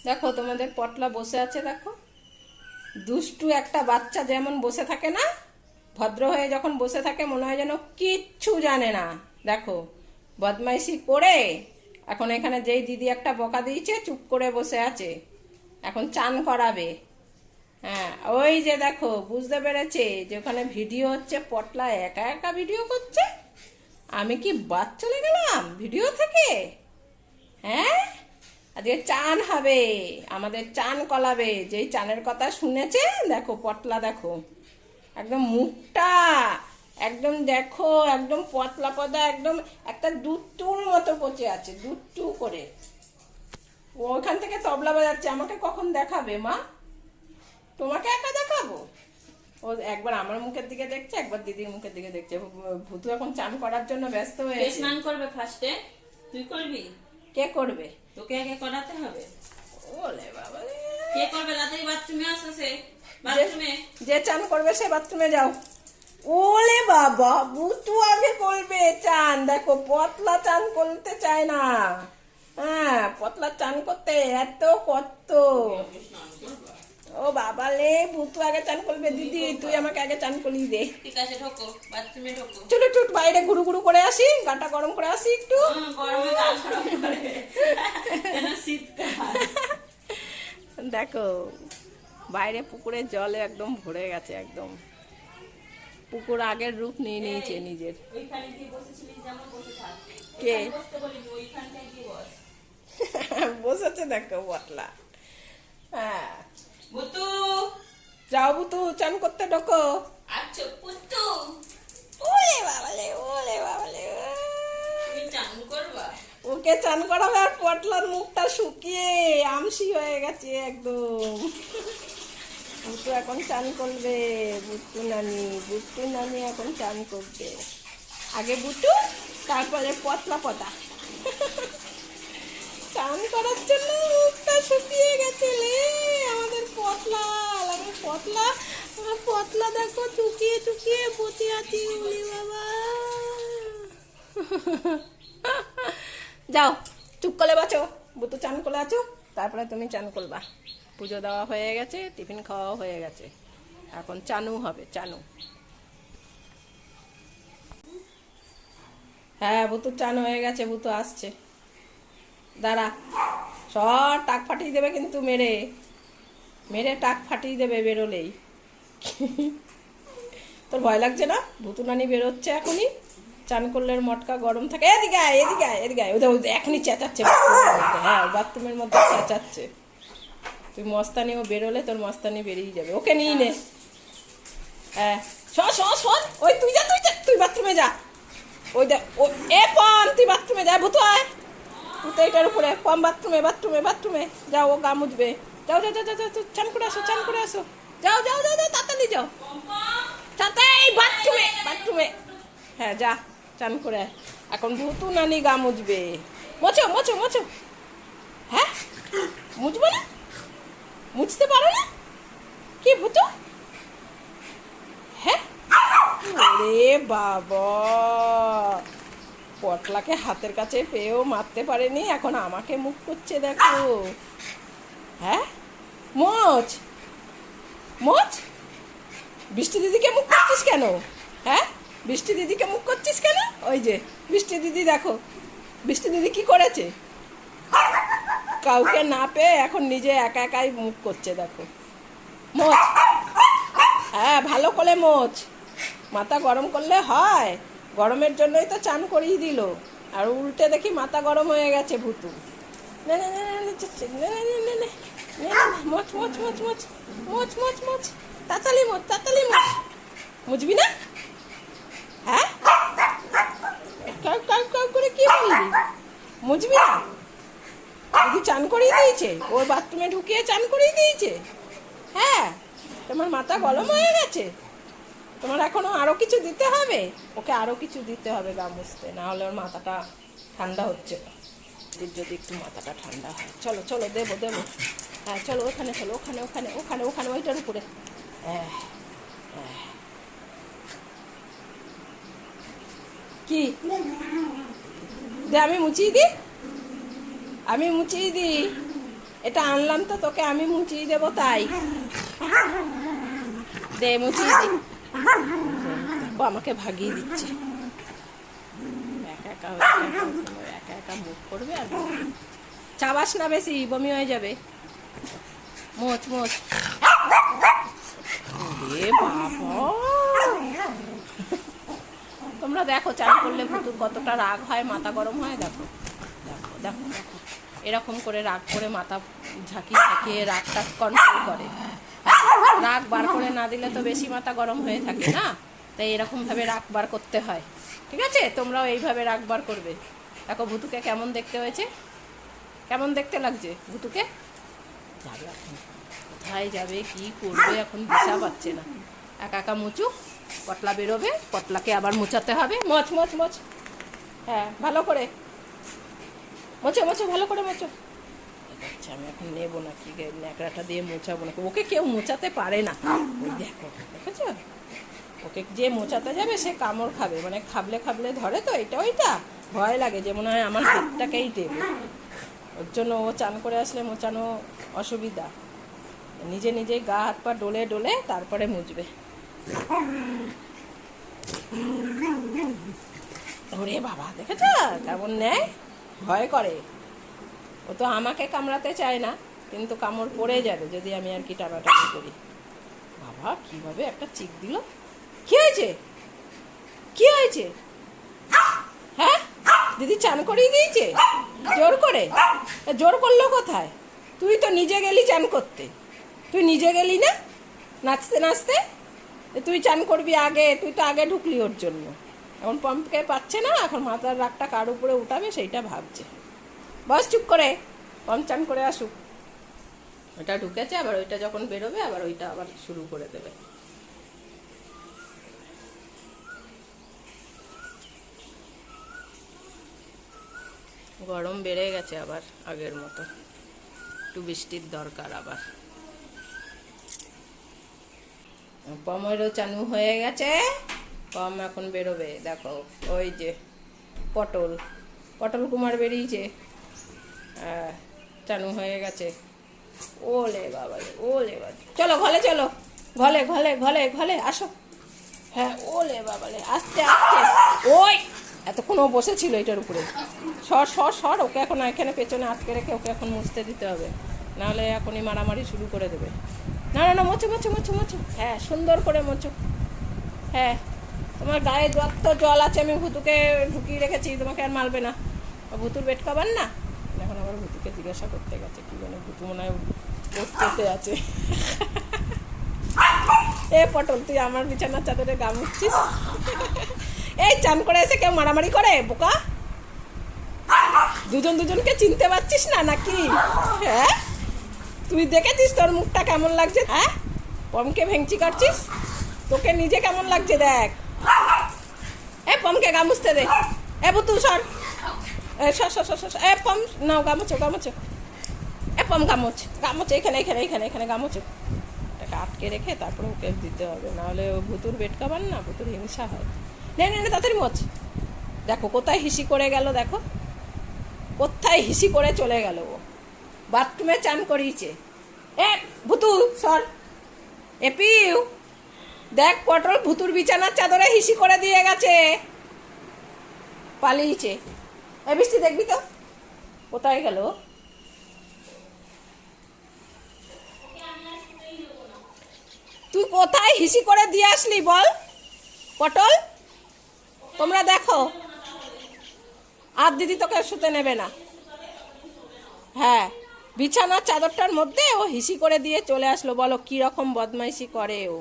দেখো তোমাদের পটলা বসে আছে, দেখো দুষ্টু একটা বাচ্চা যেমন বসে থাকে না, ভদ্র হয়ে যখন বসে থাকে মনে হয় যেন কিচ্ছু জানে না। দেখো বদমাইশি করে এখন এখানে যেই দিদি একটা বকা দিয়েছে চুপ করে বসে আছে, এখন চান করাবে। হ্যাঁ ওই যে দেখো বুঝতে পেরেছে যে ওখানে ভিডিও হচ্ছে, পটলা একা একা ভিডিও করছে, আমি কি বাদ চলে গেলাম ভিডিও থেকে? হ্যাঁ আজকে চান হবে, আমাদের চান কলাবে। যেই চানের কথা শুনেছে দেখো পটলা, দেখো একদম মুখটা একদম দেখো একদম পতলা পদা, একদম একটা দুধটুর মতো পচে আছে, দুধটু করে। ও ওখান থেকে তবলা বাজাচ্ছে, আমাকে কখন দেখাবে মা? তোমাকে একা দেখাবো? ও একবার আমার মুখের দিকে দেখছে, একবার দিদির মুখের দিকে দেখছে। ভূতু এখন চান করার জন্য ব্যস্ত হয়ে স্নান করবে ফার্স্টে, তুই করবি? কে করবে? তোকে আগে করাতে হবে। ওলে বাবা রে। কে করবে? তাড়াতাড়ি বাথরুমে আসো, সে বাথরুমে। যে চান করবে সে বাথরুমে যাও। ওলে বাবা, ভূতু আগে করবে চান। দেখো পতলা চান করতে চায় না। হ্যাঁ পতলা চান করতে এত কত। ও বাবা লে, ভূতু আগে চান করবে। দিদি তুই আমাকে আগে চান করিয়ে দে। ঠিক আছে, ঢোকো বাথরুমে, ঢোকো। চলো চুট বাইরে ঘুরু ঘুরু করে আসি, গাটা গরম করে আসি একটু। গরমে গা গরম করে কেন, শীতকাল। দেখো বাইরে পুকুরের জলে একদম ভরে গেছে, একদম পুকুর আগের রূপ নিয়ে নিয়েছে নিজের। ওইখানে গিয়ে বসেছিলিস যেমন বসে থাক। কে? এখানে বসতে বলিনি, ওইখানটায় গিয়ে বস। বসেছে দেখো পটলা। হ্যাঁ বুতু, যাও বুতু চান করতে ঢোকো। আচ্ছা পুতু, ওলে বাবালে, ওলে বাবালে। তুমি চান করবা? ওকে চান করাবে আর পটলার মুখটা শুকিয়ে আমসি হয়ে গেছে একদম। বুটু এখন চান করবে, বুট্টু নানি, বুট্টু নানি এখন চান করবে। আগে বুটু, তারপরে পতলা পতা। চান করার জন্য মুখটা শুকিয়ে গেছে লে আমাদের পতলা। আমাদের পতলা, আমার পতলা দেখো চুকিয়ে চুকিয়ে বসে আছি। উলি বাবা, যাও চুপ করে বাঁচো। বুতু চান করে আছো, তারপরে তুমি চান করবা। পুজো দেওয়া হয়ে গেছে, টিফিন খাওয়া হয়ে গেছে, এখন চানু হবে, চানু। হ্যাঁ বুতু চান হয়ে গেছে, বুতু আসছে, দাঁড়া। সব টাক ফাটিয়ে দেবে কিন্তু, মেরে মেরে টাক ফাটিয়ে দেবে বেরোলেই। তোর ভয় লাগছে না? ভুতু নানি বেরোচ্ছে এখনই, চান করলে মটকা গরম থাকে। এদিকে আয়, এদিকে আয়, এদিকে আয়। ওদের এখনই চেঁচাচ্ছে বাথরুমের মধ্যে। হ্যাঁ বাথরুমের মধ্যে চেঁচাচ্ছে। তুই মস্তানি, ও বেরোলে তোর মস্তানি বেরিয়ে যাবে, ওকে নিয়ে নে। হ্যাঁ শোন, ওই তুই যা, তুই বাথরুমে যা। ওই দেখ ও, এ পন তুই বাথরুমে যা, ভুতু আয়। ভুতু এটার উপরে পম, বাথরুমে বাথরুমে বাথরুমে যাও, ও গা মুছবে। যাও যাও যাও যাও, চান করে আসো, চান করে আসো। যাও যাও যাও যাও, তাড়াতাড়ি যাও। তাড়াতাড়ি বাথরুমে, বাথরুমে। হ্যাঁ যা চান করে আয়। এখন ভুতু নানি গা মুছবে। মোছো মোছো মোছো। হ্যাঁ মুছবো না? মুছতে পারো না কি ভুতু? হ্যাঁ ওরে বাবা, পটলাকে হাতের কাছে পেয়েও মারতে পারেনি, এখন আমাকে মুখ করছে দেখো। হ্যাঁ মোচ মোচ। বৃষ্টি দিদিকে মুখ করছিস কেন? হ্যাঁ বৃষ্টি দিদিকে মুখ করছিস কেন? ওই যে বৃষ্টি দিদি, দেখো বৃষ্টি দিদি কি করেছে, কাউকে না পেয়ে এখন নিজে একা একাই মুখ করছে, দেখো। মোচ, হ্যাঁ ভালো করে মোচ, মাথা গরম করলে হয়, গরমের জন্যই তো চান করিয়ে দিল, আর উল্টে দেখি মাথা গরম হয়ে গেছে ভুতু। নে নে নে নে নে নে নে নে নে, মোচ মোচ মোচ মোচ মোচ মোচ মোচ, তাড়াতাড়ি মোচ, তাড়াতাড়ি মোচ। মুছবি না? হ্যাঁ কাউ কাউ কাউ করে কি বলবি? মুছবি না? দিদি চান করিয়ে দিয়েছে, ওর বাথরুমে ঢুকিয়ে চান করিয়ে দিয়েছে। হ্যাঁ তোমার মাথা গরম হয়ে গেছে, তোমার এখনো আরো কিছু দিতে হবে, ওকে আরো কিছু দিতে হবে গা মুছতে, না হলে ওর মাথাটা ঠান্ডা হচ্ছে। যদি একটু মাথাটা ঠান্ডা হয়, চলো চলো দেবো দেবো। হ্যাঁ চলো ওখানে, চলো ওখানে ওখানে ওখানে ওখানে ওইটার উপরে। হ্যাঁ হ্যাঁ কি দে, আমি মুছিয়ে দিই, আমি মুছিয়ে দিই। এটা আনলাম তো তোকে আমি মুচিয়ে দেবো তাই। দে মুচিয়ে দে। ও আমাকে ভাগিয়ে দিচ্ছে। একা একা একা একা মুখ করবে আর বকবে। চাবাস না বেশি, বমি হয়ে যাবে। মোচ মোচ। এ বাবা, তোমরা দেখো চান করলে ভুতুর কতটা রাগ হয়, মাথা গরম হয়। দেখো দেখো দেখো দেখো, এরকম করে রাগ করে মাথা ঝাঁকিয়ে ঝাঁকিয়ে রাগটা কন্ট্রোল করে। রাগ বার করে না দিলে তো বেশি মাথা গরম হয়ে থাকে না, তাই এরকম ভাবে রাগ বার করতে হয়। ঠিক আছে, তোমরাও এইভাবে রাগ বার করবে। দেখো ভুতুকে কেমন দেখতে হয়েছে, কেমন দেখতে লাগছে ভুতুকে। যাবে এখন, কোথায় যাবে কি করবে এখন দিশা পাচ্ছে না। একা একা মুচুক, পটলা বেরোবে, পটলাকে আবার মোচাতে হবে। মোচ মোচ মোচ। হ্যাঁ ভালো করে মোচো মোচো, ভালো করে মোচো। আচ্ছা আমি এখন নেবো না, কি ন্যাকড়াটা দিয়ে মোচাবো না, ওকে কেউ মোচাতে পারে না। ওই দেখো, দেখেছো, ওকে যে মোচাতে যাবে সে কামড় খাবে, মানে খাবলে খাবলে ধরে তো এটা ওইটা, ভয় লাগে যে মনে হয় আমার হাতটাকেই দেবে। ওর জন্য ও চান করে আসলে মোচানো অসুবিধা। নিজে নিজে গা হাত পা ডলে ডলে তারপরে মুছবে। ওরে বাবা, দেখেছ কেমন নেয়, ভয় করে। ও তো আমাকে কামড়াতে চায় না, কিন্তু কামড় পড়ে যাবে যদি আমি আর কি টানাটানি করি। বাবা কিভাবে একটা চিক দিল। কি হয়েছে, কি হয়েছে? হ্যাঁ দিদি চান করিয়ে দিয়েছে জোর করে? জোর করলো কোথায়? তুই তো নিজে গেলি চান করতে, তুই নিজে গেলি না নাচতে নাচতে। তুই চান করবি আগে, তুই তো আগে ঢুকলি ওর জন্য। এখন পাম্পকে পাচ্ছে না, এখন মাথার রাগটা কার উপরে উঠাবে সেইটা ভাবছে। বস চুপ করে, পাম্প চান করে আসুক। ওইটা ঢুকেছে, আবার ওইটা যখন বেরোবে আবার ওইটা আবার শুরু করে দেবে। গরম বেড়ে গেছে আবার আগের মতো, একটু বৃষ্টির দরকার আবার। পমেরও চানু হয়ে গেছে, পম এখন বেরোবে। দেখো ওই যে পটল, পটল কুমার বেরিয়েছে, চানু হয়ে গেছে। ওলে বাবা, ওলে বাবা, চলো ঘরে চলো, ঘরে ঘরে ঘরে ঘরে আসো। হ্যাঁ ওলে বাবালে, আস্তে আস্তে। ওই এতক্ষণ ও বসেছিল এটার উপরে। সর সর সর, ওকে এখন এখানে পেছনে আটকে রেখে ওকে এখন মুছতে দিতে হবে, নাহলে এখনই মারামারি শুরু করে দেবে। না না না, মোচো মোচো মোচো মোচো। হ্যাঁ সুন্দর করে মোচো। হ্যাঁ তোমার গায়ে যত জল আছে আমি ভুতুকে ঢুকিয়ে রেখেছি, তোমাকে আর মারবে না। ভুতুর বেট খাবার না। এখন আবার ভুতুকে জিজ্ঞাসা করতে গেছে কি জানে, ভুতু মনে হয় করতে আছে। এ পটল তুই আমার বিছানার চাদরে গা মুছছিস? এই চান করে এসে কেউ মারামারি করে বোকা? দুজন দুজনকে চিনতে পারছিস না নাকি? হ্যাঁ তুই দেখেছিস তোর মুখটা কেমন লাগছে? হ্যাঁ পমকে ভেঙচি কাটছিস, তোকে নিজে কেমন লাগছে দেখ। এ পমকে গা মুছতে দে। এ বুতু সর, সর সর সর সর। এ পম নাও গামুচো গামুচো। এ পম গামুচ গামুচ, এখানে এখানে এখানে এখানে গামুচো। এটাকে আটকে রেখে তারপরে ওকে দিতে হবে, নাহলে ও ভুতুর বেট খাবার না, ভুতুর হিংসা হয়। নে নে নে তাড়াতাড়ি মোচ। দেখো কোথায় হিসি করে গেল, দেখো কোথায় হিসি করে চলে গেল। ও বাথরুমে চান করিয়েছে। এ ভুতু সর। এ পিউ দেখ, পটল ভুতুর বিছানার চাদরে হিসি করে দিয়ে গেছে, পালিয়েছে। এ বৃষ্টি দেখবি তো কোথায় গেল। তুই কোথায় হিসি করে দিয়ে আসলি বল পটল? তোমরা দেখো, আর দিদি তোকে শুতে নেবে না। হ্যাঁ বিছানার চাদরটার মধ্যে ও হিসি করে দিয়ে চলে আসলো। বলো কি রকম বদমাইশি করে ও,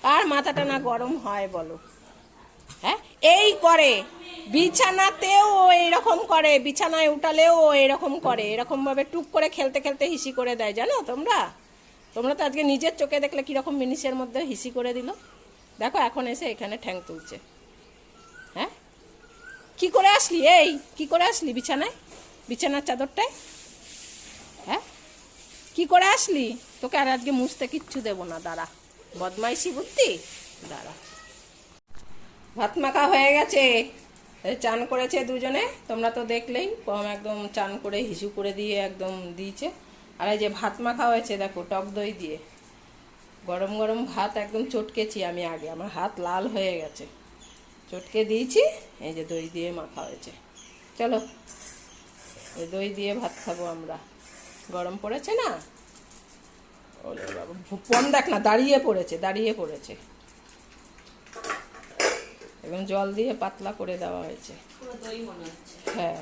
কার মাথাটা না গরম হয় বলো। হ্যাঁ এই করে, বিছানাতেও ও এইরকম করে, বিছানায় উঠালেও ও এরকম করে, এরকম ভাবে টুক করে খেলতে খেলতে হিসি করে দেয়। জানো তোমরা, তোমরা তো আজকে নিজের চোখে দেখলে কিরকম মিনিসের মধ্যে হিসি করে দিল। দেখো এখন এসে এখানে ঠ্যাং তুলছে। হ্যাঁ কি করে আসলি, এই কি করে আসলি বিছানায়, বিছানার চাদরটায়? হ্যাঁ কি করে আসলি? তোকে আর আজকে মুছতে কিচ্ছু দেবো না, দাঁড়া। বদমাইশি বুদ্ধি, দাঁড়া। ভাত মাখা হয়ে গেছে, চান করেছে দুজনে, তোমরা তো দেখলেই। পম একদম চান করে হিসু করে দিয়ে একদম দিয়েছে। আর এই যে ভাত মাখা হয়েছে দেখো টক দই দিয়ে, গরম গরম ভাত একদম চটকেছি আমি আগে, আমার হাত লাল হয়ে গেছে, চটকে দিয়েছি। এই যে দই দিয়ে মাখা হয়েছে। চলো এই দই দিয়ে ভাত খাবো আমরা, গরম পড়েছে না। ওরে বাবা, ভুপন দেখ না দাঁড়িয়ে পড়েছে, দাঁড়িয়ে পড়েছে। এবং জল দিয়ে পাতলা করে দেওয়া হয়েছে। পুরো দই মনে হচ্ছে। হ্যাঁ,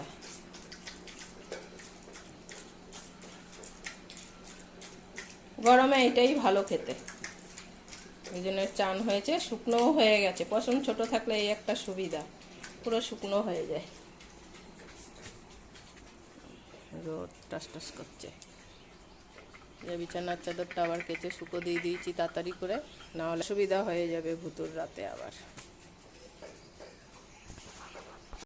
গরমে এটাই ভালো খেতে। এই জন্য চান হয়েছে, শুকনোও হয়ে গেছে। পশম ছোট থাকলে এই একটা সুবিধা, পুরো শুকনো হয়ে যায়। রোদ টাস টাস করছে। যে বিছানার চাদরটা আবার কেচে শুকো দিয়ে দিয়েছি তাড়াতাড়ি করে, না হলে সুবিধা হয়ে যাবে ভুতুর রাতে আবার।